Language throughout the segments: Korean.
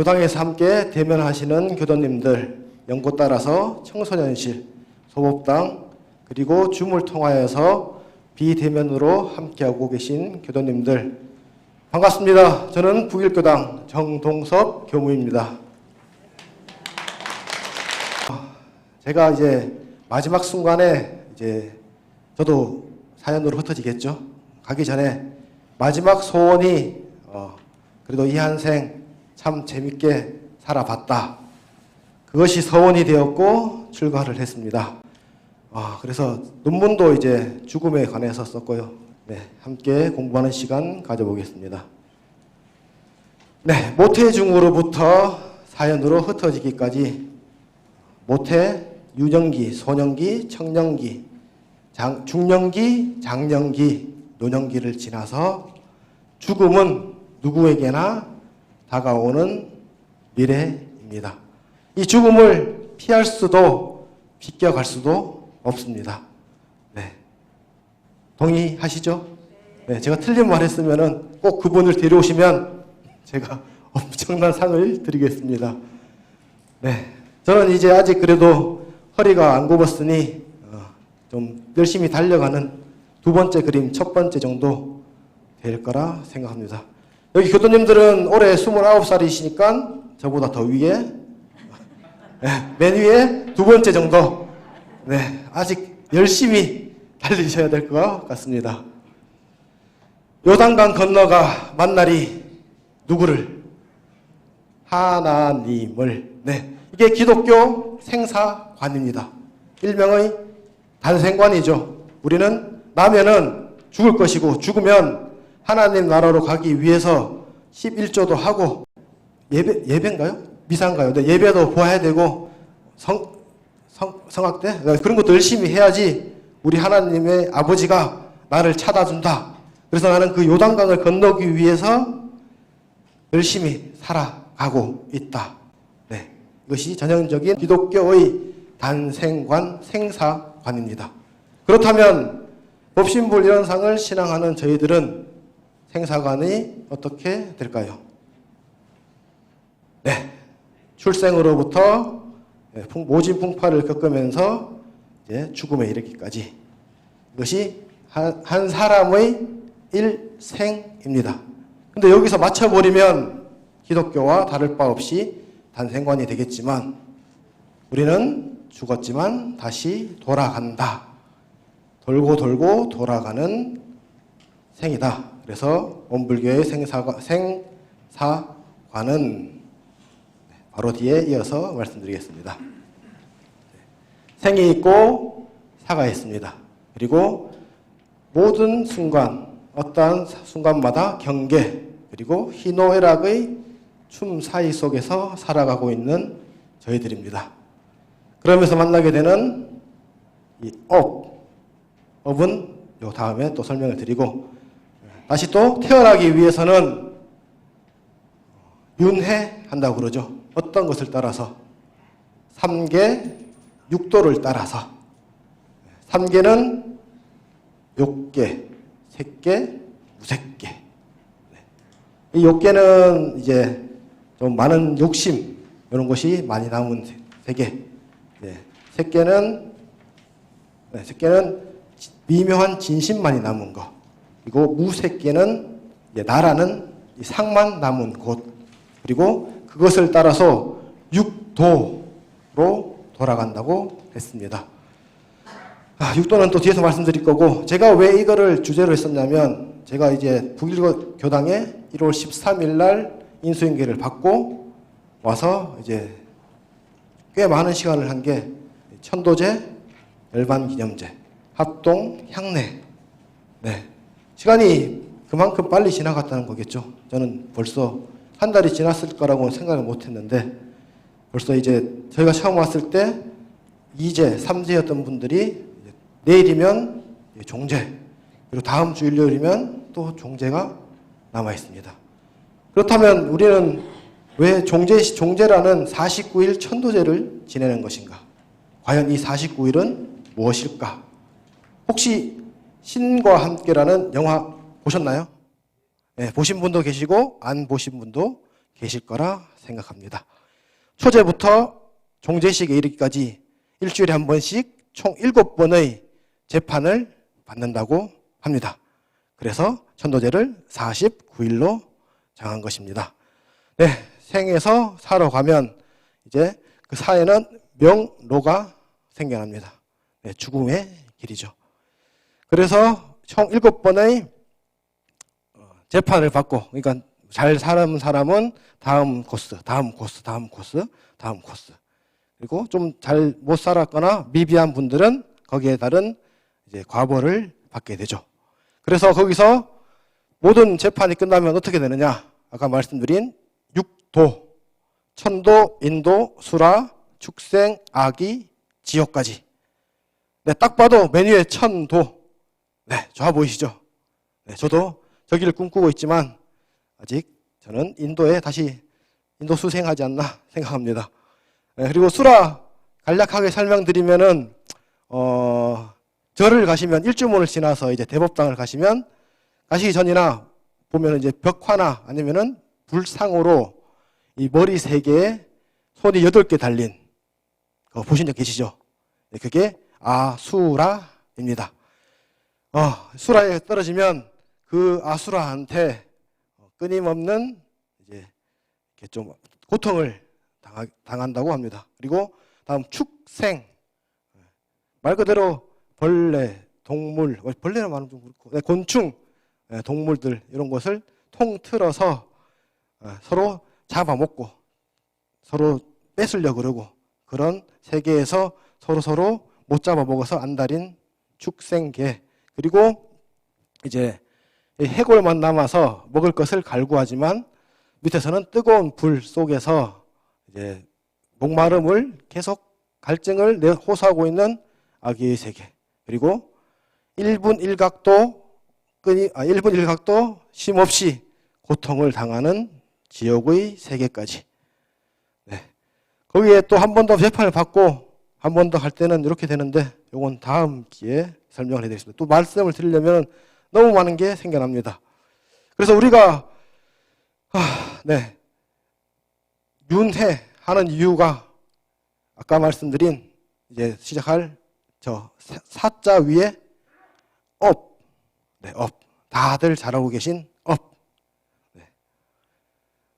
교당에서 함께 대면하시는 교도님들, 연고 따라서 청소년실, 소법당, 그리고 줌을 통하여서 비대면으로 함께하고 계신 교도님들, 반갑습니다. 저는 북일교당 정동섭 교무입니다. 제가 이제 마지막 순간에 저도 사연으로 흩어지겠죠. 가기 전에 마지막 소원이 그래도 이 한생 참 재밌게 살아봤다. 그것이 서원이 되었고 출가를 했습니다. 그래서 논문도 이제 죽음에 관해서 썼고요. 네, 함께 공부하는 시간 가져보겠습니다. 네, 모태중으로부터 사연으로 흩어지기까지 모태, 유년기, 소년기, 청년기, 중년기, 장년기, 노년기를 지나서 죽음은 누구에게나 다가오는 미래입니다. 이 죽음을 피할 수도 비껴갈 수도 없습니다. 네, 동의하시죠? 네, 제가 틀린 말 했으면 꼭 그분을 데려오시면 제가 엄청난 상을 드리겠습니다. 네, 저는 이제 아직 그래도 허리가 안 굽었으니 좀 열심히 달려가는 두 번째 그림, 첫 번째 정도 될 거라 생각합니다. 여기 교도님들은 올해 29살이시니까 저보다 더 위에, 네, 맨 위에 두 번째 정도, 네, 아직 열심히 달리셔야 될 것 같습니다. 요단강 건너가 만나리 누구를? 하나님을. 네, 이게 기독교 생사관입니다. 일명의 단생관이죠. 우리는 나면은 죽을 것이고 죽으면 하나님 나라로 가기 위해서 11조도 하고 예배인가요? 미사인가요? 네, 예배도 보아야 되고 성악대? 네, 그런 것도 열심히 해야지 우리 하나님의 아버지가 나를 찾아준다. 그래서 나는 그 요단강을 건너기 위해서 열심히 살아가고 있다. 네, 이것이 전형적인 기독교의 단생관, 생사관입니다. 그렇다면 법신불 이런 상을 신앙하는 저희들은 생사관이 어떻게 될까요? 네, 출생으로부터 모진풍파를 겪으면서 이제 죽음에 이르기까지, 이것이 한 사람의 일생입니다. 근데 여기서 맞춰버리면 기독교와 다를 바 없이 단생관이 되겠지만 우리는 죽었지만 다시 돌아간다. 돌고 돌고 돌아가는 생이다. 그래서 원불교의 생사관은 바로 뒤에 이어서 말씀드리겠습니다. 생이 있고 사가 있습니다. 그리고 모든 순간, 어떠한 순간마다 경계, 그리고 희노애락의 춤 사이 속에서 살아가고 있는 저희들입니다. 그러면서 만나게 되는 이 업은 요 다음에 또 설명을 드리고, 다시 또 태어나기 위해서는 윤회한다고 그러죠. 어떤 것을 따라서? 3계, 6도를 따라서. 3계는 욕계, 색계, 무색계. 이 욕계는 이제 좀 많은 욕심, 이런 것이 많이 남은 세계. 색계는 미묘한 진심만이 남은 것. 그리고 무색계는 나라는 상만 남은 곳. 그리고 그것을 따라서 6도로 돌아간다고 했습니다. 6도는 또 뒤에서 말씀드릴 거고, 제가 왜 이거를 주제로 했었냐면, 제가 이제 북일교당에 1월 13일 날 인수인계를 받고 와서 이제 꽤 많은 시간을 한 게 천도제, 열반기념제, 합동, 향내. 네, 시간이 그만큼 빨리 지나갔다는 거겠죠. 저는 벌써 한 달이 지났을 거라고는 생각을 못 했는데, 벌써 이제 저희가 처음 왔을 때 2제, 3제였던 분들이 내일이면 종제, 그리고 다음 주 일요일이면 또 종제가 남아 있습니다. 그렇다면 우리는 왜 종제라는 49일 천도제를 지내는 것인가? 과연 이 49일은 무엇일까? 혹시 신과 함께라는 영화 보셨나요? 네, 보신 분도 계시고 안 보신 분도 계실 거라 생각합니다. 초제부터 종제식에 이르기까지 일주일에 한 번씩 총 7번의 재판을 받는다고 합니다. 그래서 천도제를 49일로 정한 것입니다. 네, 생에서 사로 가면 이제 그 사에는 명로가 생겨납니다. 네, 죽음의 길이죠. 그래서 총 7번의 재판을 받고, 그러니까 잘 사는 사람은 다음 코스, 다음 코스, 다음 코스, 다음 코스. 그리고 좀 잘 못 살았거나 미비한 분들은 거기에 따른 이제 과벌을 받게 되죠. 그래서 거기서 모든 재판이 끝나면 어떻게 되느냐? 아까 말씀드린 육도, 천도, 인도, 수라, 축생, 악이, 지옥까지. 네, 딱 봐도 메뉴에 천도. 네, 좋아 보이시죠? 네, 저도 저기를 꿈꾸고 있지만 아직 저는 인도에 다시 인도 수생하지 않나 생각합니다. 네, 그리고 수라 간략하게 설명드리면은 절을 가시면 일주문을 지나서 이제 대법당을 가시면 가시기 전이나 보면 이제 벽화나 아니면은 불상으로 이 머리 3개에 손이 8개 달린 그거 보신 적 계시죠? 네, 그게 아수라입니다. 수라에 떨어지면 그 아수라한테 끊임없는 이제 이렇게 좀 고통을 당한다고 합니다. 그리고 다음 축생, 말 그대로 벌레, 동물, 벌레는 말하면 좀 그렇고, 곤충, 동물들 이런 것을 통틀어서 서로 잡아먹고 서로 뺏으려고 그러고 그런 세계에서 서로 못 잡아먹어서 안달인 축생계. 그리고 이제 해골만 남아서 먹을 것을 갈구하지만 밑에서는 뜨거운 불 속에서 이제 목마름을 계속 갈증을 호소하고 있는 아기의 세계. 그리고 1분 1각도 쉼없이 고통을 당하는 지옥의 세계까지. 네. 거기에 또 한 번 더 재판을 받고 한 번 더 갈 때는 이렇게 되는데 이건 다음 기회에 설명을 해드리겠습니다. 또 말씀을 드리려면 너무 많은 게 생겨납니다. 그래서 우리가 윤회하는 이유가 아까 말씀드린 이제 시작할 저 사자 위에 업, 업, 다들 잘하고 계신 업,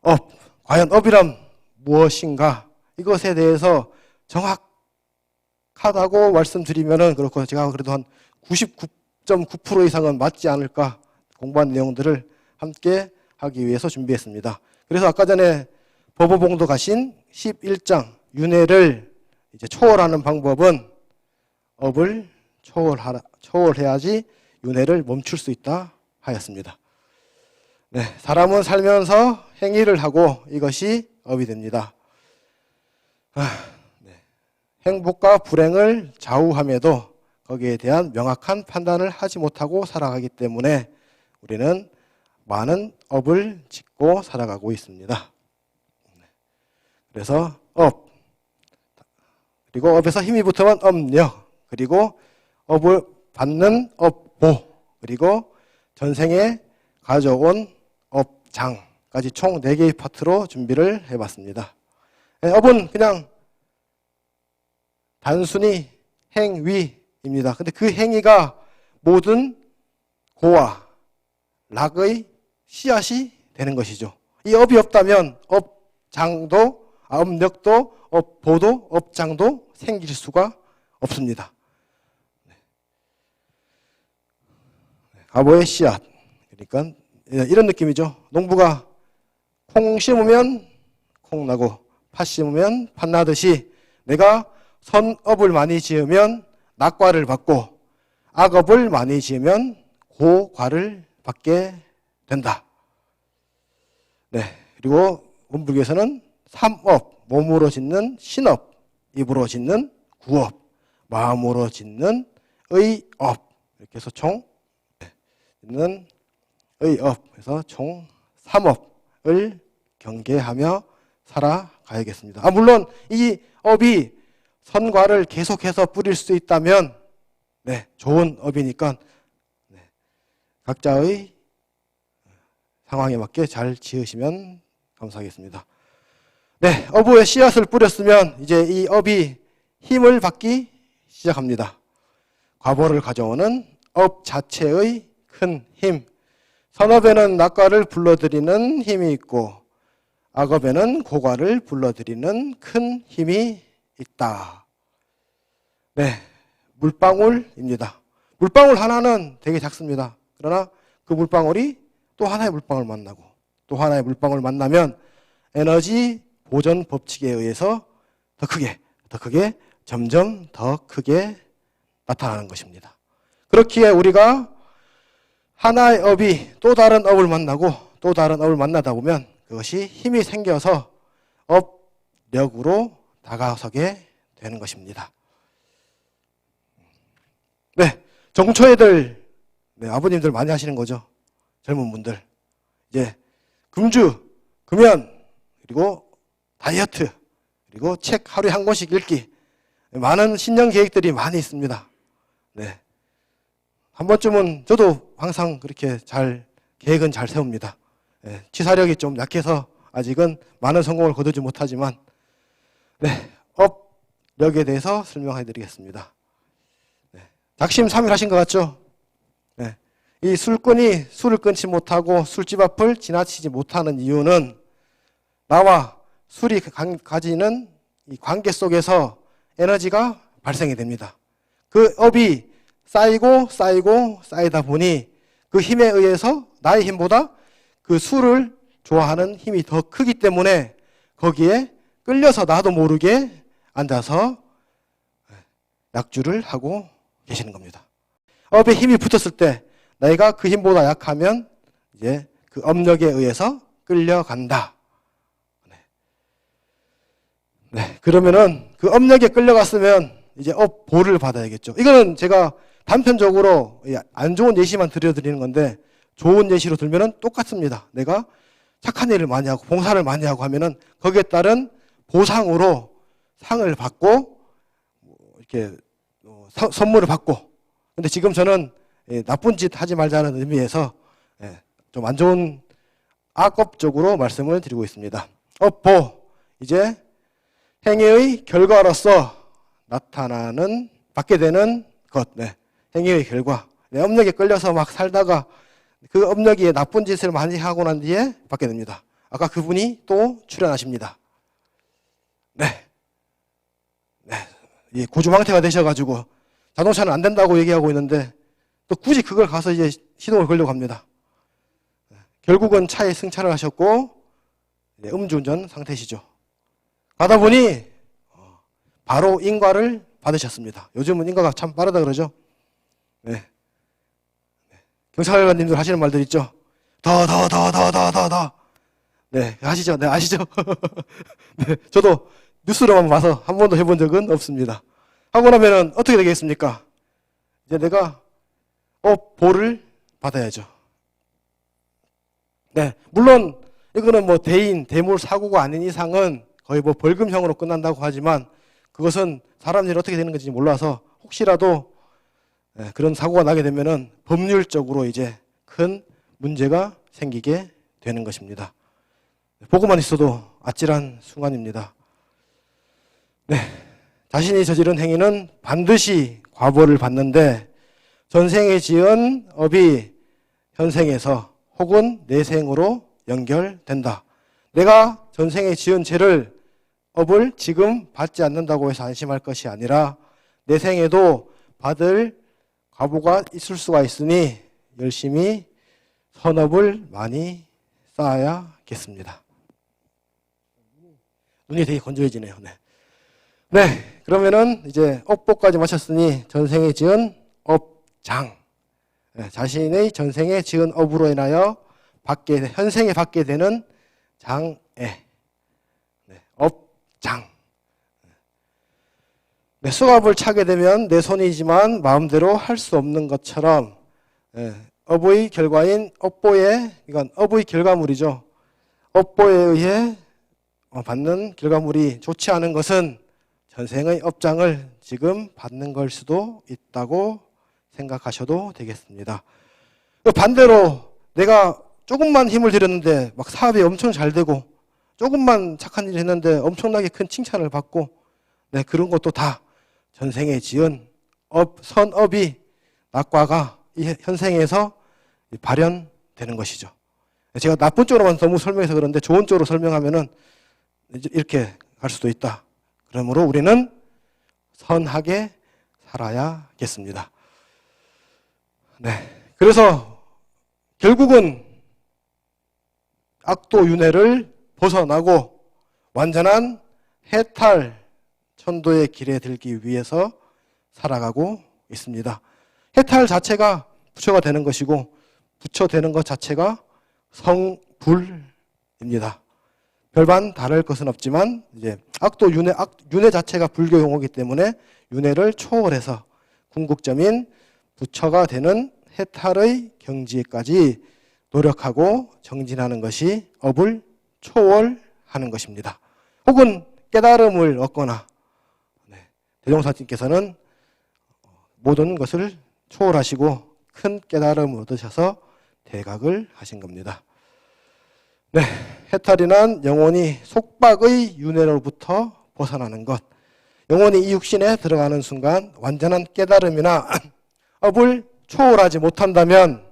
업, 과연 업이란 무엇인가? 이것에 대해서 정확하다고 말씀드리면은 그렇고 제가 그래도 한 99.9% 이상은 맞지 않을까 공부한 내용들을 함께 하기 위해서 준비했습니다. 그래서 아까 전에 법오봉도 가신 11장 윤회를 이제 초월하는 방법은 업을 초월해야지 윤회를 멈출 수 있다 하였습니다. 네, 사람은 살면서 행위를 하고 이것이 업이 됩니다. 행복과 불행을 좌우함에도 거기에 대한 명확한 판단을 하지 못하고 살아가기 때문에 우리는 많은 업을 짓고 살아가고 있습니다. 그래서 업, 그리고 업에서 힘이 붙으면 업력, 그리고 업을 받는 업보, 그리고 전생에 가져온 업장까지 총 4개의 파트로 준비를 해봤습니다. 업은 그냥 단순히 행위입니다. 근데 그 행위가 모든 고와 락의 씨앗이 되는 것이죠. 이 업이 없다면 업력도, 업보도, 업장도 생길 수가 없습니다. 가보의 씨앗. 그러니까 이런 느낌이죠. 농부가 콩 심으면 콩 나고 팥 심으면 팥 나듯이 내가 선업을 많이 지으면 낙과를 받고 악업을 많이 지으면 고과를 받게 된다. 네. 그리고 원불교에서는 삼업, 몸으로 짓는 신업, 입으로 짓는 구업, 마음으로 짓는 의업. 이렇게 해서 총 짓는 의업. 그래서 총 3업을 경계하며 살아가야겠습니다. 물론 이 업이 선과를 계속해서 뿌릴 수 있다면 좋은 업이니까 각자의 상황에 맞게 잘 지으시면 감사하겠습니다. 네, 어부에 씨앗을 뿌렸으면 이제 이 업이 힘을 받기 시작합니다. 과보를 가져오는 업 자체의 큰 힘. 선업에는 낙과를 불러들이는 힘이 있고 악업에는 고과를 불러들이는 큰 힘이 있다. 네, 물방울입니다. 물방울 하나는 되게 작습니다. 그러나 그 물방울이 또 하나의 물방울 만나고 또 하나의 물방울 만나면 에너지 보전 법칙에 의해서 더 크게 점점 더 크게 나타나는 것입니다. 그렇기에 우리가 하나의 업이 또 다른 업을 만나고 또 다른 업을 만나다 보면 그것이 힘이 생겨서 업력으로 다가서게 되는 것입니다. 네, 정초애들, 네, 아버님들 많이 하시는 거죠. 젊은 분들. 이제 금주, 금연, 그리고 다이어트, 그리고 책 하루에 한 권씩 읽기. 많은 신년 계획들이 많이 있습니다. 네. 한 번쯤은 저도 항상 그렇게 계획은 잘 세웁니다. 네, 치사력이 좀 약해서 아직은 많은 성공을 거두지 못하지만, 네, 업력에 대해서 설명해 드리겠습니다. 네, 작심삼일 것 같죠? 네, 이 술꾼이 술을 끊지 못하고 술집 앞을 지나치지 못하는 이유는 나와 술이 가지는 이 관계 속에서 에너지가 발생이 됩니다. 그 업이 쌓이다 보니 그 힘에 의해서 나의 힘보다 그 술을 좋아하는 힘이 더 크기 때문에 거기에 끌려서 나도 모르게 앉아서 약주를 하고 계시는 겁니다. 업에 힘이 붙었을 때 내가 그 힘보다 약하면 이제 그 업력에 의해서 끌려간다. 네, 그러면은 그 업력에 끌려갔으면 이제 업보를 받아야겠죠. 이거는 제가 단편적으로 안 좋은 예시만 들려드리는 건데 좋은 예시로 들면은 똑같습니다. 내가 착한 일을 많이 하고 봉사를 많이 하고 하면은 거기에 따른 보상으로 상을 받고 이렇게 선물을 받고. 근데 지금 저는 나쁜 짓 하지 말자는 의미에서 좀 안 좋은 악업적으로 말씀을 드리고 있습니다. 업보, 이제 행위의 결과로서 나타나는 받게 되는 것, 네. 행위의 결과. 내 업력에 끌려서 막 살다가 그 업력이 나쁜 짓을 많이 하고 난 뒤에 받게 됩니다. 아까 그분이 또 출연하십니다. 네. 네. 고주망태가 되셔가지고 자동차는 안 된다고 얘기하고 있는데 또 굳이 그걸 가서 이제 시동을 걸려고 합니다. 결국은 차에 승차를 하셨고 음주운전 상태시죠. 가다 보니 바로 인과를 받으셨습니다. 요즘은 인과가 참 빠르다 그러죠. 네. 경찰관님들 하시는 말들 있죠. 더. 네, 아시죠? 네, 아시죠? 네, 저도 뉴스로만 봐서 한 번도 해본 적은 없습니다. 하고 나면은 어떻게 되겠습니까? 이제 내가 보를 받아야죠. 네, 물론 이거는 뭐 대물 사고가 아닌 이상은 거의 뭐 벌금형으로 끝난다고 하지만 그것은 사람 일이 어떻게 되는 건지 몰라서 혹시라도 그런 사고가 나게 되면은 법률적으로 이제 큰 문제가 생기게 되는 것입니다. 보고만 있어도 아찔한 순간입니다. 네, 자신이 저지른 행위는 반드시 과보를 받는데 전생에 지은 업이 현생에서 혹은 내생으로 연결된다. 내가 전생에 지은 죄를 업을 지금 받지 않는다고 해서 안심할 것이 아니라 내생에도 받을 과보가 있을 수가 있으니 열심히 선업을 많이 쌓아야겠습니다. 눈이 되게 건조해지네요. 네, 그러면은 이제 업보까지 마쳤으니 전생에 지은 업장, 자신의 전생에 지은 업으로 인하여 현생에 받게 되는 장애, 업장. 수갑을 차게 되면 내 손이지만 마음대로 할 수 없는 것처럼 업의 결과인 이건 업의 결과물이죠. 업보에 의해 받는 결과물이 좋지 않은 것은 전생의 업장을 지금 받는 걸 수도 있다고 생각하셔도 되겠습니다. 반대로 내가 조금만 힘을 들였는데 막 사업이 엄청 잘 되고 조금만 착한 일을 했는데 엄청나게 큰 칭찬을 받고, 네, 그런 것도 다 전생에 지은 선업이 낙과가 이 현생에서 발현되는 것이죠. 제가 나쁜 쪽으로만 너무 설명해서 그런데 좋은 쪽으로 설명하면은 이렇게 갈 수도 있다. 그러므로 우리는 선하게 살아야겠습니다. 네. 그래서 결국은 악도 윤회를 벗어나고 완전한 해탈 천도의 길에 들기 위해서 살아가고 있습니다. 해탈 자체가 부처가 되는 것이고 부처 되는 것 자체가 성불입니다. 별반 다를 것은 없지만 이제 악도 윤회 자체가 불교 용어이기 때문에 윤회를 초월해서 궁극점인 부처가 되는 해탈의 경지까지 노력하고 정진하는 것이 업을 초월하는 것입니다. 혹은 깨달음을 얻거나 대종사님께서는 모든 것을 초월하시고 큰 깨달음을 얻으셔서 대각을 하신 겁니다. 네, 해탈이란 영혼이 속박의 윤회로부터 벗어나는 것, 영혼이 이 육신에 들어가는 순간 완전한 깨달음이나 업을 초월하지 못한다면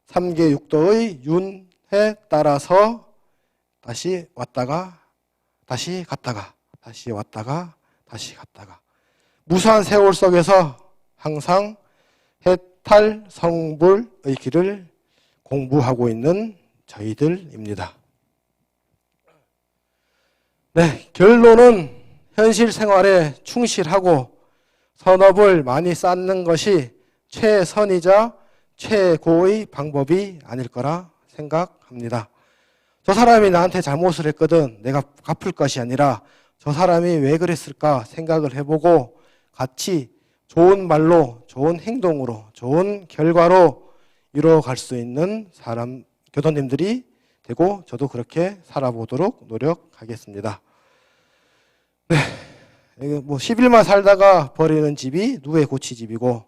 3계 육도의 윤회에 따라서 다시 왔다가 다시 갔다가 다시 왔다가 다시 갔다가 무수한 세월 속에서 항상 해탈 성불의 길을 공부하고 있는 저희들입니다. 네, 결론은 현실 생활에 충실하고 선업을 많이 쌓는 것이 최선이자 최고의 방법이 아닐 거라 생각합니다. 저 사람이 나한테 잘못을 했거든 내가 갚을 것이 아니라 저 사람이 왜 그랬을까 생각을 해보고 같이 좋은 말로, 좋은 행동으로, 좋은 결과로 이루어갈 수 있는 사람, 교도님들이 되고 저도 그렇게 살아보도록 노력하겠습니다. 네, 뭐 10일만 살다가 버리는 집이 누에 고치집이고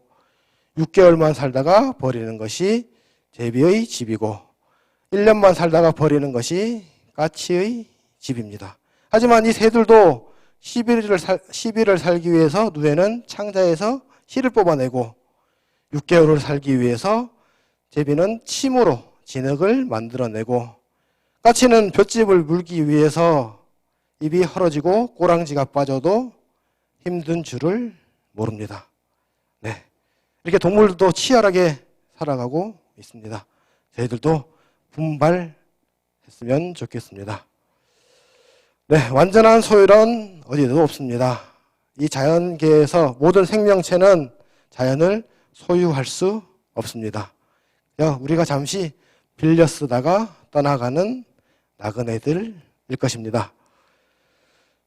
6개월만 살다가 버리는 것이 제비의 집이고 1년만 살다가 버리는 것이 까치의 집입니다. 하지만 이 새들도 10일을 살기 위해서 누에는 창자에서 씨를 뽑아내고 6개월을 살기 위해서 제비는 침으로 진흙을 만들어내고 까치는 볏짚을 물기 위해서 입이 헐어지고 꼬랑지가 빠져도 힘든 줄을 모릅니다. 네, 이렇게 동물들도 치열하게 살아가고 있습니다. 저희들도 분발했으면 좋겠습니다. 네, 완전한 소율은 어디에도 없습니다. 이 자연계에서 모든 생명체는 자연을 소유할 수 없습니다. 우리가 잠시 빌려 쓰다가 떠나가는 나그네들일 것입니다.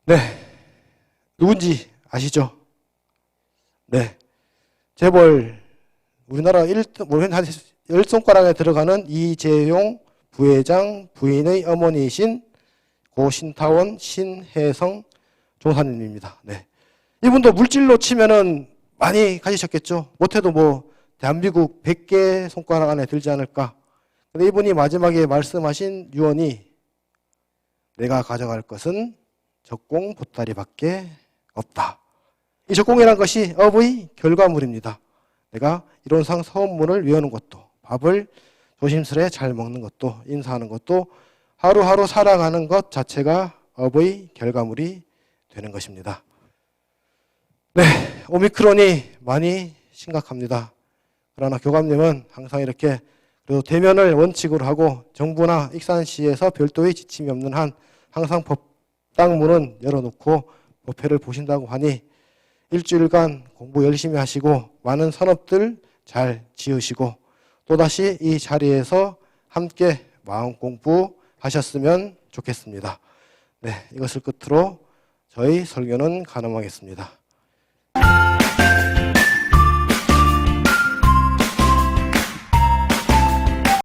네, 누군지 아시죠? 네, 재벌 우리나라 10손가락에 들어가는 이재용 부회장 부인의 어머니이신 고 신타원 신혜성 종사님입니다. 네. 이분도 물질로 치면은 많이 가지셨겠죠. 못해도 뭐 대한민국 100개 손가락 안에 들지 않을까. 근데 이분이 마지막에 말씀하신 유언이 내가 가져갈 것은 적공 보따리밖에 없다. 이 적공이라는 것이 업의 결과물입니다. 내가 이론상 서원문을 외우는 것도, 밥을 조심스레 잘 먹는 것도, 인사하는 것도 하루하루 살아가는 것 자체가 업의 결과물이 되는 것입니다. 네, 오미크론이 많이 심각합니다. 그러나 교감님은 항상 이렇게 그래도 대면을 원칙으로 하고 정부나 익산시에서 별도의 지침이 없는 한 항상 법당문은 열어놓고 법회를 보신다고 하니 일주일간 공부 열심히 하시고 많은 선업들 잘 지으시고 또다시 이 자리에서 함께 마음 공부하셨으면 좋겠습니다. 네, 이것을 끝으로 저희 설교는 가늠하겠습니다.